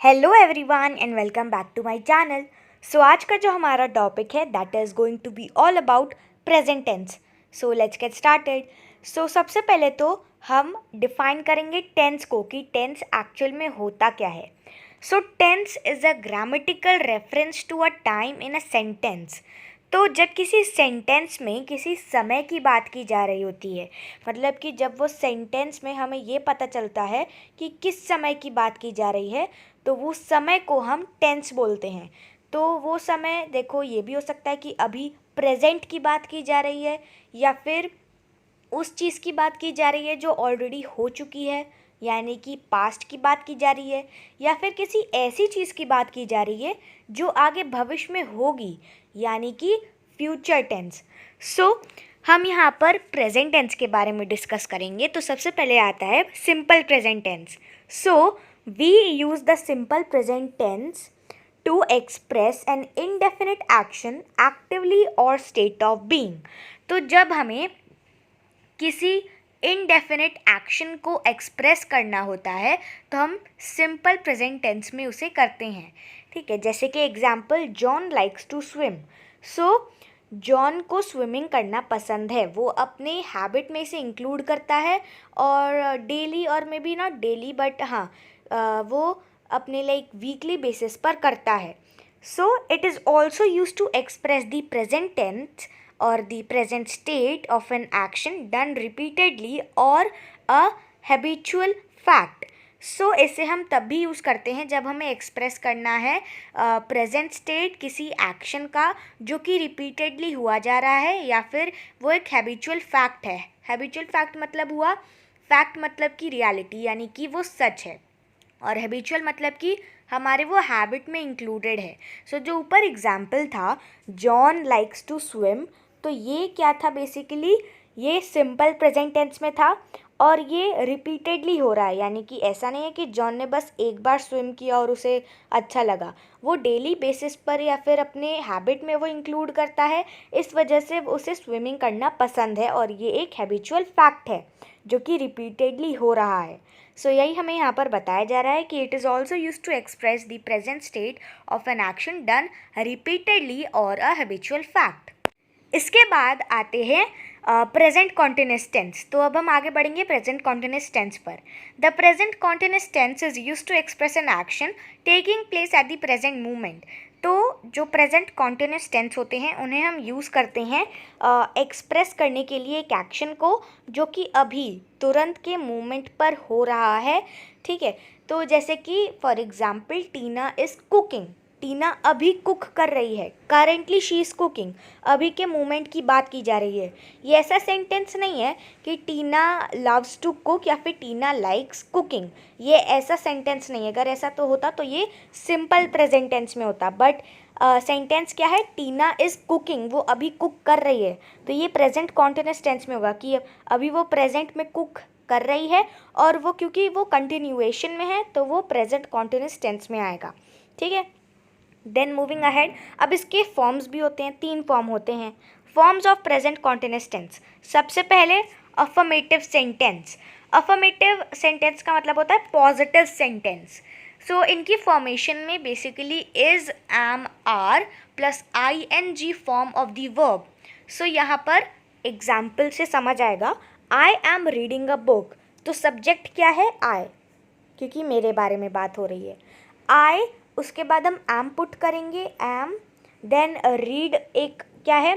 Hello everyone and welcome back to my channel. So आज का जो हमारा टॉपिक है that is going to be all about present tense. So let's get started. So सबसे पहले तो हम डिफाइन करेंगे टेंस को कि टेंस एक्चुअल में होता क्या है। So tense is a grammatical reference to a time in a sentence. तो जब किसी सेंटेंस में किसी समय की बात की जा रही होती है, मतलब कि जब वो सेंटेंस में हमें ये पता चलता है कि किस समय की बात की जा रही है, तो वो समय को हम टेंस बोलते हैं। तो वो समय देखो ये भी हो सकता है कि अभी प्रेजेंट की बात की जा रही है, या फिर उस चीज़ की बात की जा रही है जो ऑलरेडी हो चुकी है, यानी कि पास्ट की बात की जा रही है, या फिर किसी ऐसी चीज़ की बात की जा रही है जो आगे भविष्य में होगी, यानी कि फ्यूचर टेंस। सो हम यहाँ पर प्रेजेंट टेंस के बारे में डिस्कस करेंगे। तो सबसे पहले आता है simple present tense. So we use the simple present tense to express an indefinite action actively और स्टेट ऑफ बीइंग। तो जब हमें किसी इनडेफिनिट एक्शन को एक्सप्रेस करना होता है तो हम सिंपल प्रेजेंट टेंस में उसे करते हैं। ठीक है, जैसे कि example, John likes to swim. So John को स्विमिंग करना पसंद है, वो अपने हैबिट में इसे इंक्लूड करता है और डेली और may be not daily but हाँ वो अपने लाइक वीकली बेसिस पर करता है। So it is also use to express the present tense or the present state of an action done repeatedly or a habitual fact. सो इसे हम तब भी यूज़ करते हैं जब हमें एक्सप्रेस करना है प्रेजेंट स्टेट किसी एक्शन का जो कि रिपीटेडली हुआ जा रहा है, या फिर वो एक हैबिचुअल फैक्ट है। हैबिचुअल फैक्ट मतलब हुआ, फैक्ट मतलब कि रियलिटी, यानी कि वो सच है, और हैबिचुअल मतलब कि हमारे वो हैबिट में इंक्लूडेड है। सो जो ऊपर एग्जाम्पल था जॉन लाइक्स टू स्विम, तो ये क्या था बेसिकली, ये सिंपल प्रेजेंट टेंस में था और ये रिपीटेडली हो रहा है, यानी कि ऐसा नहीं है कि जॉन ने बस एक बार स्विम किया और उसे अच्छा लगा, वो डेली बेसिस पर या फिर अपने हैबिट में वो इंक्लूड करता है, इस वजह से उसे स्विमिंग करना पसंद है और ये एक हैबिचुअल फैक्ट है जो कि रिपीटेडली हो रहा है। सो यही हमें यहाँ पर बताया जा रहा है कि it is also use to express the present state of an action done repeatedly और अ हैबिचुअल फैक्ट। इसके बाद आते हैं प्रेजेंट कॉन्टिन्यूअस टेंस। तो अब हम आगे बढ़ेंगे प्रेजेंट कॉन्टिन्यूअस टेंस पर। The present continuous tense is use to express an action taking place at the present movement. तो जो प्रेजेंट कॉन्टिन्यूअस टेंस होते हैं उन्हें हम यूज़ करते हैं एक्सप्रेस करने के लिए एक एक्शन को जो कि अभी तुरंत के मूवमेंट पर हो रहा है। ठीक है, तो जैसे कि for example Tina is cooking, Tina अभी कुक कर रही है, करेंटली शी इज़ कुकिंग, अभी के मोमेंट की बात की जा रही है। ये ऐसा सेंटेंस नहीं है कि टीना लव्स टू कुक या फिर टीना लाइक्स कुकिंग, ये ऐसा सेंटेंस नहीं है। अगर ऐसा तो होता तो ये सिंपल प्रेजेंट टेंस में होता, बट सेंटेंस क्या है, टीना इज़ कुकिंग, वो अभी कुक कर रही है, तो ये प्रेजेंट कॉन्टिन्यूअस टेंस में होगा कि अभी वो प्रेजेंट में कुक कर रही है, और वो क्योंकि वो कंटिन्यूएशन में है तो वो प्रेजेंट कॉन्टिन्यूअस टेंस में आएगा। ठीक है, देन मूविंग अहेड, अब इसके फॉर्म्स भी होते हैं, 3 फॉर्म होते हैं। Forms of present continuous tense. सबसे पहले अफर्मेटिव सेंटेंस। अफर्मेटिव सेंटेंस का मतलब होता है पॉजिटिव सेंटेंस। सो इनकी फॉर्मेशन में basically is, am, are plus ING form of the verb. So यहाँ पर एग्जाम्पल से समझ आएगा, I am reading a book, तो सब्जेक्ट क्या है, आई, क्योंकि मेरे बारे में बात हो रही है। आई, उसके बाद हम एम पुट करेंगे, एम, देन रीड एक क्या है,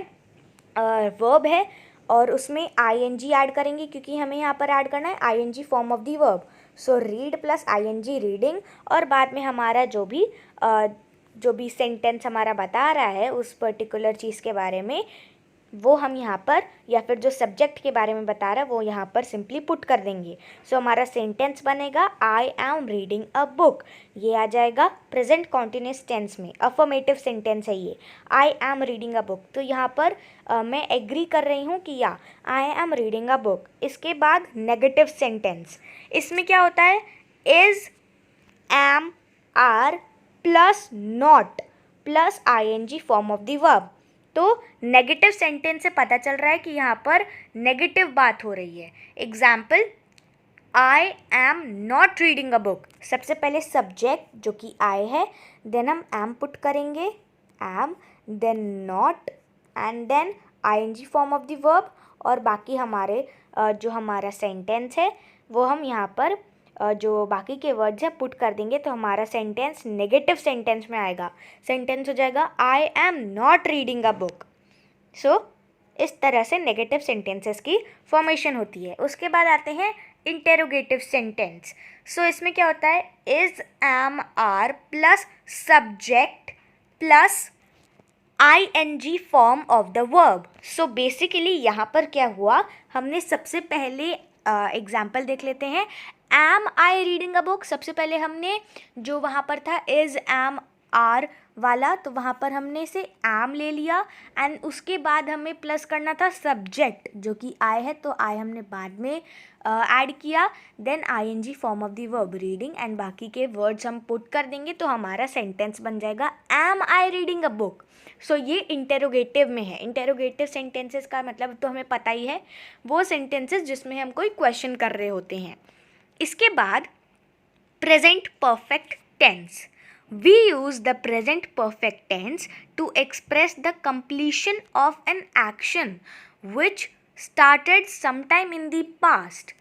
वर्ब है, और उसमें ING ऐड करेंगे क्योंकि हमें यहाँ पर ऐड करना है ING form of the verb. So read plus ING reading, और बाद में हमारा जो भी सेंटेंस हमारा बता रहा है उस पर्टिकुलर चीज़ के बारे में, वो हम यहाँ पर, या फिर जो सब्जेक्ट के बारे में बता रहा है वो यहाँ पर सिंपली पुट कर देंगे। सो हमारा सेंटेंस बनेगा, आई एम रीडिंग अ बुक, ये आ जाएगा प्रेजेंट कॉन्टिन्यूअस टेंस में, अफर्मेटिव सेंटेंस है ये, आई एम रीडिंग अ बुक। तो यहाँ पर मैं एग्री कर रही हूँ कि या I am reading a book. इसके बाद नेगेटिव सेंटेंस, इसमें क्या होता है, is, am, are plus not plus ING form of the verb. तो नेगेटिव सेंटेंस से पता चल रहा है कि यहाँ पर नेगेटिव बात हो रही है। Example, I am not reading a book. सबसे पहले सब्जेक्ट जो कि आई है, देन हम एम पुट करेंगे, am, then not, and then ING form of the verb, और बाकी हमारे जो हमारा सेंटेंस है वो हम यहाँ पर जो बाकी के वर्ड्स हैं पुट कर देंगे, तो हमारा सेंटेंस नेगेटिव सेंटेंस में आएगा। सेंटेंस हो जाएगा I am not reading a book. So इस तरह से नेगेटिव सेंटेंसेस की फॉर्मेशन होती है। उसके बाद आते हैं इंटेरोगेटिव सेंटेंस। सो इसमें क्या होता है, is, am, are plus subject plus ing form of the verb. So basically यहाँ पर क्या हुआ, हमने सबसे पहले एग्जाम्पल देख लेते हैं। Am I reading a book, सबसे पहले हमने जो वहाँ पर था इज, एम, आर वाला, तो वहाँ पर हमने से एम ले लिया, एंड उसके बाद हमें प्लस करना था सब्जेक्ट जो कि आई है, तो आई हमने बाद में ऐड किया, then ing form of the verb reading, and बाकी के वर्ड्स हम पुट कर देंगे, तो हमारा सेंटेंस बन जाएगा am I reading a book. So ये इंटेरोगेटिव में है। इंटेरोगेटिव सेंटेंसेस का मतलब तो हमें पता ही है, वो सेंटेंसेस जिसमें हम कोई क्वेश्चन कर रहे होते हैं। इसके बाद present perfect tense. We use the present perfect tense to express the completion of an action which started sometime in the past.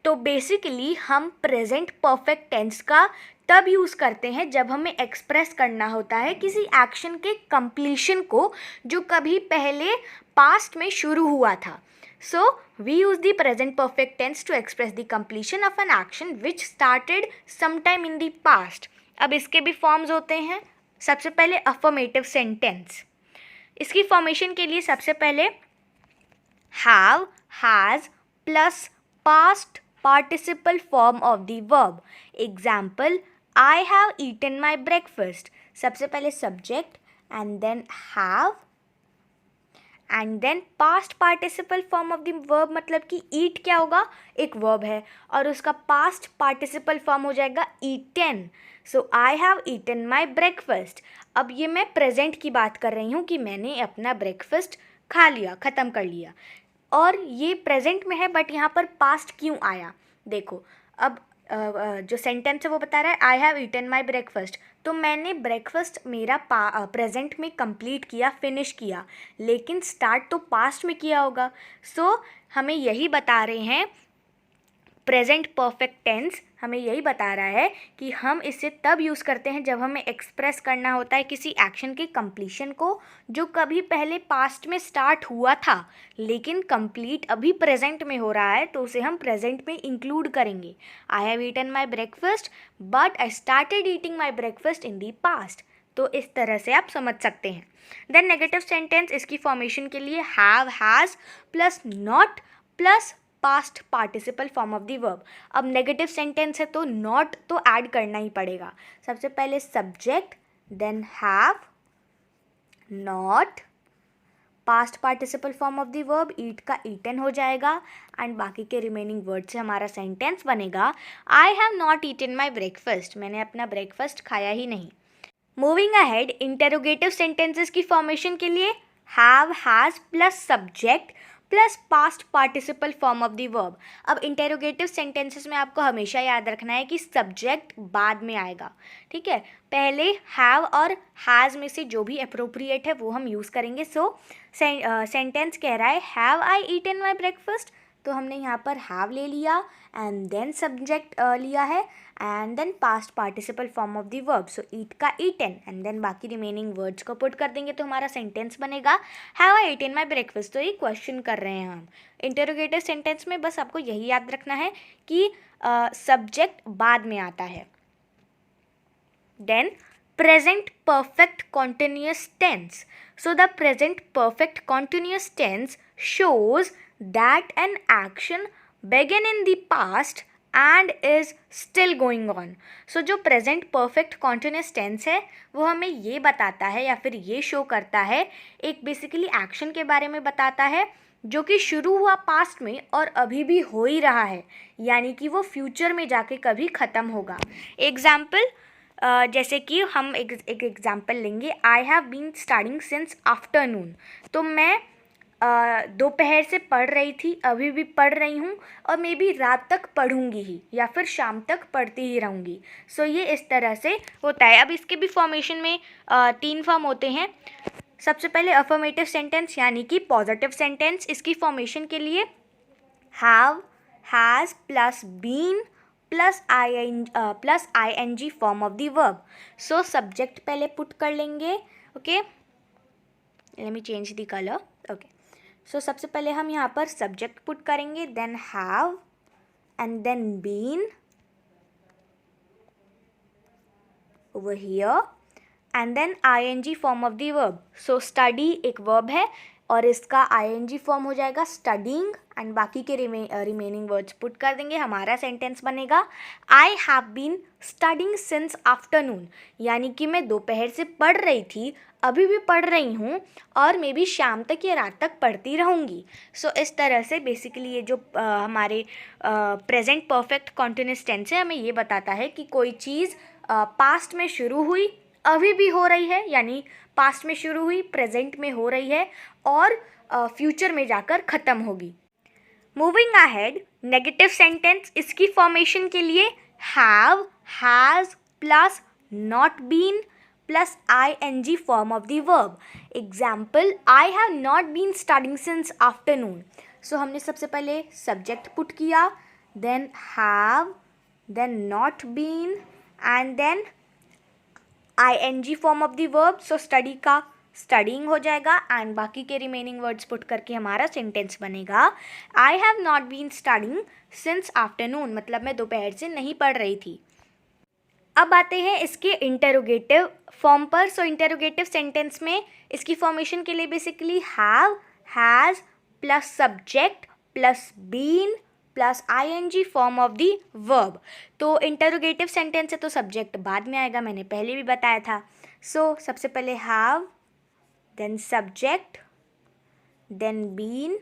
तो बेसिकली हम प्रेजेंट परफेक्ट टेंस का तब यूज़ करते हैं जब हमें एक्सप्रेस करना होता है किसी एक्शन के कंप्लीशन को जो कभी पहले पास्ट में शुरू हुआ था। So we use the present perfect tense to express the completion of an action which started sometime in the past. अब इसके भी फॉर्म्स होते हैं। सबसे पहले अफर्मेटिव सेंटेंस। इसकी फॉर्मेशन के लिए सबसे पहले have, has plus past participle form of the verb. Example, I have eaten my breakfast. सबसे पहले subject and then have and then past participle form of the verb, मतलब कि eat क्या होगा, एक verb है और उसका past participle form हो जाएगा eaten. So I have eaten my breakfast. अब ये मैं present की बात कर रही हूँ कि मैंने अपना breakfast खा लिया, ख़त्म कर लिया, और ये प्रेजेंट में है, बट यहाँ पर पास्ट क्यों आया। देखो अब जो सेंटेंस है वो बता रहा है I have eaten my breakfast, तो मैंने ब्रेकफास्ट मेरा प्रेजेंट में कंप्लीट किया, फिनिश किया, लेकिन स्टार्ट तो पास्ट में किया होगा। सो हमें यही बता रहे हैं, प्रेजेंट परफेक्ट टेंस हमें यही बता रहा है कि हम इसे तब यूज़ करते हैं जब हमें एक्सप्रेस करना होता है किसी एक्शन के कंप्लीशन को जो कभी पहले पास्ट में स्टार्ट हुआ था लेकिन कंप्लीट अभी प्रेजेंट में हो रहा है, तो उसे हम प्रेजेंट में इंक्लूड करेंगे। I have eaten my breakfast but I started eating my breakfast in the past. तो इस तरह से आप समझ सकते हैं। देन नेगेटिव सेंटेंस, इसकी फॉर्मेशन के लिए have, has plus not plus past participle form of the verb. अब नेगेटिव सेंटेंस है तो नॉट तो ऐड करना ही पड़ेगा। सबसे पहले subject, then have, not, past participle form of the verb, eat का ईटन हो जाएगा, एंड बाकी के रिमेनिंग वर्ड से हमारा सेंटेंस बनेगा I have not eaten my breakfast, मैंने अपना ब्रेकफास्ट खाया ही नहीं। मूविंग अहेड, इंटेरोगेटिव सेंटेंसेस की फॉर्मेशन के लिए have, has plus subject plus past participle form of the verb. अब इंटेरोगेटिव सेंटेंसेस में आपको हमेशा याद रखना है कि सब्जेक्ट बाद में आएगा, ठीक है। पहले हैव और हैज़ में से जो भी अप्रोप्रिएट है वो हम यूज़ करेंगे। सो सेंटेंस कह रहा है have I eaten my breakfast, तो हमने यहाँ पर हैव ले लिया एंड देन सब्जेक्ट लिया है and then past participle form of the verb, so eat का ईटन, एंड देन बाकी रिमेनिंग वर्ड्स को पुट कर देंगे तो हमारा सेंटेंस बनेगा have I eaten my breakfast. तो ये क्वेश्चन कर रहे हैं हम। इंटरोगेटिव सेंटेंस में बस आपको यही याद रखना है कि सब्जेक्ट बाद में आता है। Then present perfect continuous tense. So the present perfect continuous tense shows that an action began in the past and is still going on. So जो present perfect continuous tense है वो हमें ये बताता है या फिर ये शो करता है, एक बेसिकली एक्शन के बारे में बताता है जो कि शुरू हुआ पास्ट में और अभी भी हो ही रहा है, यानी कि वो फ्यूचर में जाके कभी ख़त्म होगा। एग्जाम्पल जैसे कि हम एक एग्जाम्पल लेंगे, I have been studying since afternoon, तो मैं दोपहर से पढ़ रही थी, अभी भी पढ़ रही हूँ, और मे बी रात तक पढ़ूंगी ही या फिर शाम तक पढ़ती ही रहूँगी। सो ये इस तरह से होता है। अब इसके भी फॉर्मेशन में 3 फॉर्म होते हैं। सबसे पहले अफर्मेटिव सेंटेंस यानी कि पॉजिटिव सेंटेंस। इसकी फॉर्मेशन के लिए have, has plus been plus I N G form of the verb. So subject पहले पुट कर लेंगे। Okay, let me change the colour. Okay, so सबसे पहले हम यहाँ पर सब्जेक्ट पुट करेंगे, then have and then been over here and then ing form of the verb. So study एक verb है और इसका ing फॉर्म हो जाएगा studying एंड बाकी के रिमेनिंग वर्ड्स पुट कर देंगे। हमारा सेंटेंस बनेगा I have been studying since afternoon, यानी कि मैं दोपहर से पढ़ रही थी, अभी भी पढ़ रही हूँ और मे बी शाम तक या रात तक पढ़ती रहूँगी। सो इस तरह से बेसिकली ये जो हमारे प्रेजेंट परफेक्ट कॉन्टिन्यूअस टेंस है, हमें ये बताता है कि कोई चीज़ पास्ट में शुरू हुई, अभी भी हो रही है, यानी पास्ट में शुरू हुई, प्रेजेंट में हो रही है और फ्यूचर में जाकर ख़त्म होगी। Moving ahead, negative sentence. इसकी फॉर्मेशन के लिए have, has plus not been plus I N G form of the verb. Example, I have not been studying since afternoon. So हमने सबसे पहले सब्जेक्ट पुट किया, then have, then not been and then I N G form of the verb. So study का studying हो जाएगा and बाकी के remaining words put करके हमारा सेंटेंस बनेगा I have not been studying since afternoon, मतलब मैं दोपहर से नहीं पढ़ रही थी। अब आते हैं इसके इंटेरोगेटिव फॉर्म पर। सो इंटेरोगेटिव सेंटेंस में इसकी फॉर्मेशन के लिए basically have, has plus subject plus been plus I N G form of the verb. तो इंटेरोगेटिव सेंटेंस है तो सब्जेक्ट बाद में आएगा, मैंने पहले भी बताया था। सो सबसे पहले have, then subject, then been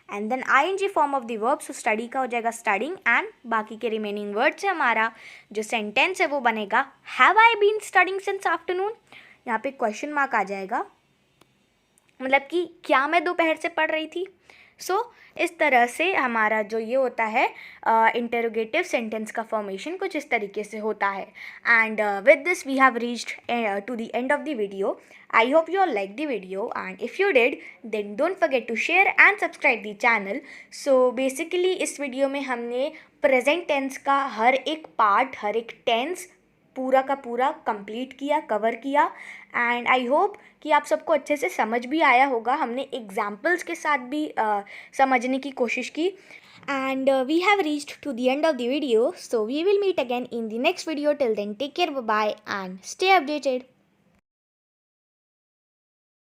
and then I N G form of the verb. So study का हो जाएगा स्टडिंग एंड बाकी के रिमेनिंग वर्ड से हमारा जो सेंटेंस है वो बनेगा have I been studying since afternoon. यहाँ पे क्वेश्चन मार्क आ जाएगा, मतलब कि क्या मैं दोपहर से पढ़ रही थी। सो इस तरह से हमारा जो ये होता है इंटेरोगेटिव सेंटेंस का फॉर्मेशन कुछ इस तरीके से होता है। And with this we have reached to the end of the video. I hope you all like the video and if you did then don't forget to share and subscribe the channel. So basically इस video में हमने present tense का हर एक part, हर एक tense पूरा का पूरा complete किया, कवर किया एंड आई होप कि आप सबको अच्छे से समझ भी आया होगा। हमने एग्जाम्पल्स के साथ भी समझने की कोशिश की and we have reached to the end of the video. So we will meet again in the next video. Till then take care, bye bye and stay updated.